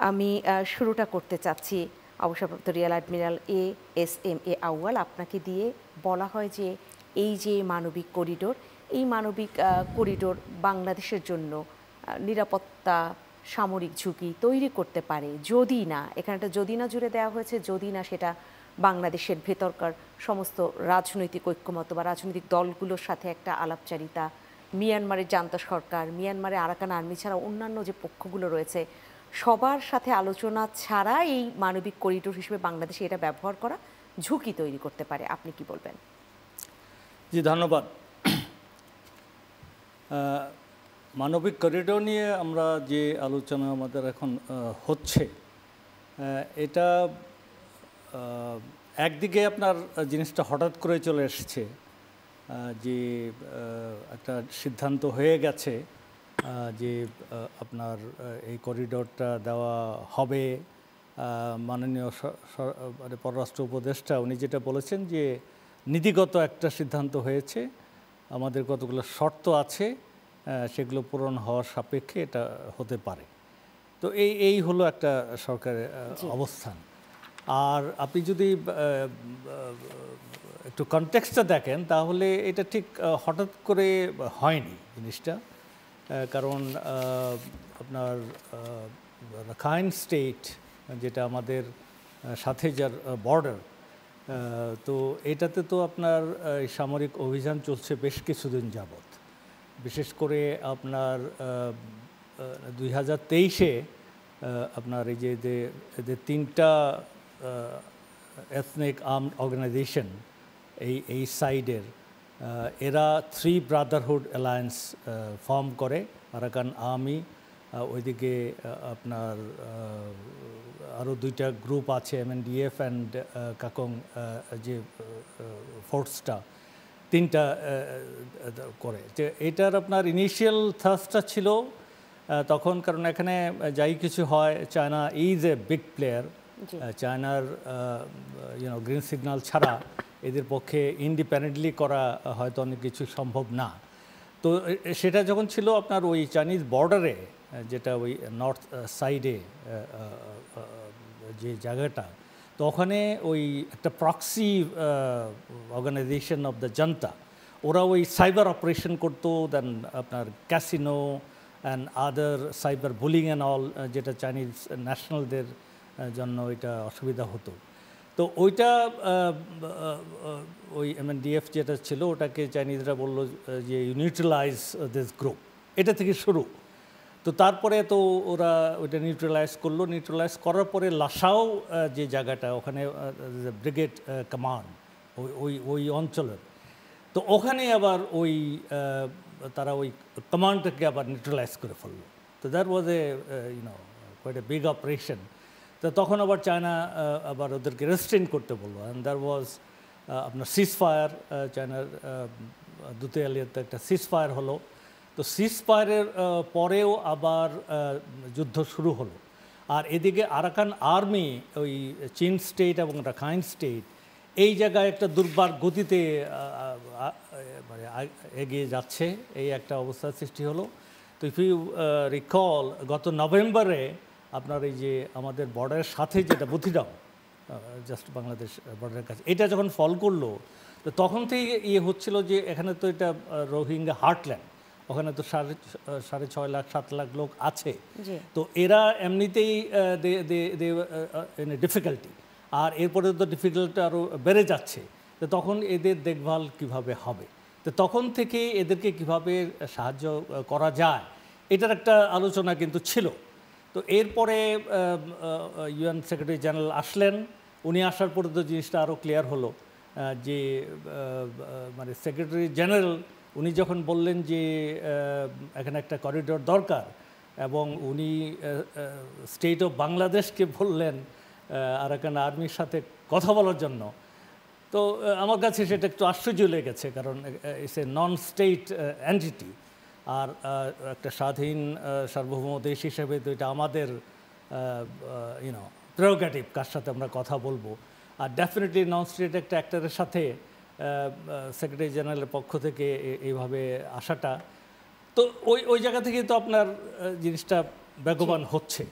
আমি শুরুটা করতে চাচ্ছি অবসরপ্রাপ্ত rear admiral S M A আউয়াল আপনাকে দিয়ে। বলা হয় যে এই যে মানবিক করিডোর, এই মানবিক করিডোর বাংলাদেশের জন্য নিরাপত্তা সামরিক ঝুঁকি তৈরি করতে পারে যদি না, এখানে একটা যদি না জুড়ে দেওয়া হয়েছে, যদি না সেটা বাংলাদেশের ভেতরকার সমস্ত রাজনৈতিক ঐক্যমত বা রাজনৈতিক দলগুলোর সাথে একটা আলাপচারিতা, মিয়ানমারের জান্তা সরকার, মিয়ানমারে আরাকান আর্মি ছাড়া অন্যান্য যে পক্ষগুলো রয়েছে সবার সাথে আলোচনা ছাড়া এই মানবিক করিডোর হিসেবে বাংলাদেশে এটা ব্যবহার করা ঝুঁকি তৈরি করতে পারে। আপনি কি বলবেন? জি, ধন্যবাদ। মানবিক করিডোর নিয়ে আমরা যে আলোচনা আমাদের এখন হচ্ছে, এটা একদিকে আপনার জিনিসটা হঠাৎ করে চলে এসেছে, যে একটা সিদ্ধান্ত হয়ে গেছে যে আপনার এই করিডোরটা দেওয়া হবে। মাননীয় মানে পররাষ্ট্র উপদেষ্টা উনি যেটা বলেছেন যে নীতিগত একটা সিদ্ধান্ত হয়েছে, আমাদের কতগুলো শর্ত আছে, সেগুলো পূরণ হওয়ার সাপেক্ষে এটা হতে পারে। তো এই হলো একটা সরকারের অবস্থান। আর আপনি যদি একটু কনটেক্সটটা দেখেন তাহলে এটা ঠিক হঠাৎ করে হয়নি জিনিসটা। কারণ আপনার রাখাইন স্টেট যেটা আমাদের সাথে যার বর্ডার, তো এটাতে তো আপনার সামরিক অভিযান চলছে বেশ কিছুদিন যাবৎ। বিশেষ করে আপনার 2023-এ আপনার এই যে এদের তিনটা এথনিক আর্মড অর্গানাইজেশন এই সাইডের, এরা থ্রি ব্রাদারহুড অ্যালায়েন্স ফর্ম করে। আরাকান আর্মি, ওইদিকে আপনার আরও দুইটা গ্রুপ আছে, MNDF অ্যান্ড কাকং যে ফোর্সটা, তিনটা করে। যে এটার আপনার ইনিশিয়াল থার্স্টটা ছিল তখন, কারণ এখানে যাই কিছু হয়, China is a big player. চায়নার গ্রিন সিগন্যাল ছাড়া এদের পক্ষে ইন্ডিপেন্ডেন্টলি করা হয়তো অনেক কিছু সম্ভব না। তো সেটা যখন ছিল আপনার ওই চাইনিজ বর্ডারে, যেটা ওই নর্থ সাইডে যে জায়গাটা, তো ওখানে ওই একটা proxy organisation of the junta, ওরা ওই সাইবার অপারেশন করতো, দেন আপনার casino and other cyber bullying and all, যেটা চাইনিজ ন্যাশনালদের জন্য এটা অসুবিধা হতো। তো ওইটা ওই MNDF যেটা ছিল, ওটাকে চাইনিজরা বললো যে নিউট্রালাইজ দিস গ্রুপ, এটা থেকে শুরু। তো তারপরে তো ওরা ওইটা নিউট্রালাইজ করলো। নিউট্রালাইজ করার পরে লাসাও যে জায়গাটা, ওখানে ব্রিগেড কমান্ড ওই অঞ্চলের, তো ওখানে আবার ওই তারা ওই কমান্ডটাকে আবার নিউট্রালাইজ করে ফেললো। তো that was quite a big operation. তো তখন আবার চায়না আবার ওদেরকে রেস্ট্রেন করতে বললো, অ্যান্ড দ্যার ওয়াজ আপনার সিজ ফায়ার। চায়নার দুতিয়ালিয়াতে একটা সিজ ফায়ার হলো। তো সিজ ফায়ারের পরেও আবার যুদ্ধ শুরু হলো। আর এদিকে আরাকান আর্মি ওই চীন স্টেট এবং রাখাইন স্টেট এই জায়গায় একটা দুর্বার গতিতে মানে এগিয়ে যাচ্ছে, এই একটা অবস্থার সৃষ্টি হলো। তো ইফ ইউ রিকল, গত নভেম্বরে আপনার এই যে আমাদের বর্ডারের সাথে যেটা বুথিডাম, জাস্ট বাংলাদেশ বর্ডারের কাছে, এটা যখন ফল করলো, তো তখন থেকে হচ্ছিল যে এখানে তো এটা রোহিঙ্গা হার্টল্যান্ড, ওখানে তো 6.5 লাখ 7 লাখ লোক আছে। তো এরা এমনিতেই ডিফিকাল্টি, আর এরপরে তো ডিফিকাল্টি আরও বেড়ে যাচ্ছে। তো তখন এদের দেখভাল কিভাবে হবে, তো তখন থেকে এদেরকে কিভাবে সাহায্য করা যায়, এটার একটা আলোচনা কিন্তু ছিল। তো এরপরে UN সেক্রেটারি জেনারেল আসলেন। উনি আসার পরে তো জিনিসটা আরও ক্লিয়ার হলো যে মানে সেক্রেটারি জেনারেল উনি যখন বললেন যে এখানে একটা করিডোর দরকার, এবং উনি স্টেট অফ বাংলাদেশকে বললেন আরাকান আর্মির সাথে কথা বলার জন্য, তো আমার কাছে সেটা একটু আশ্চর্য লেগেছে, কারণ it's a non state entity. আর একটা স্বাধীন সার্বভৌম দেশ হিসেবে তো এটা আমাদের প্রেরোগেটিভ কার সাথে আমরা কথা বলবো। আর ডেফিনেটলি নন স্টেট একটা অ্যাক্টরের সাথে সেক্রেটারি জেনারেলের পক্ষ থেকে এইভাবে আসাটা, তো ওই জায়গা থেকে তো আপনার জিনিসটা বেগবান হচ্ছে।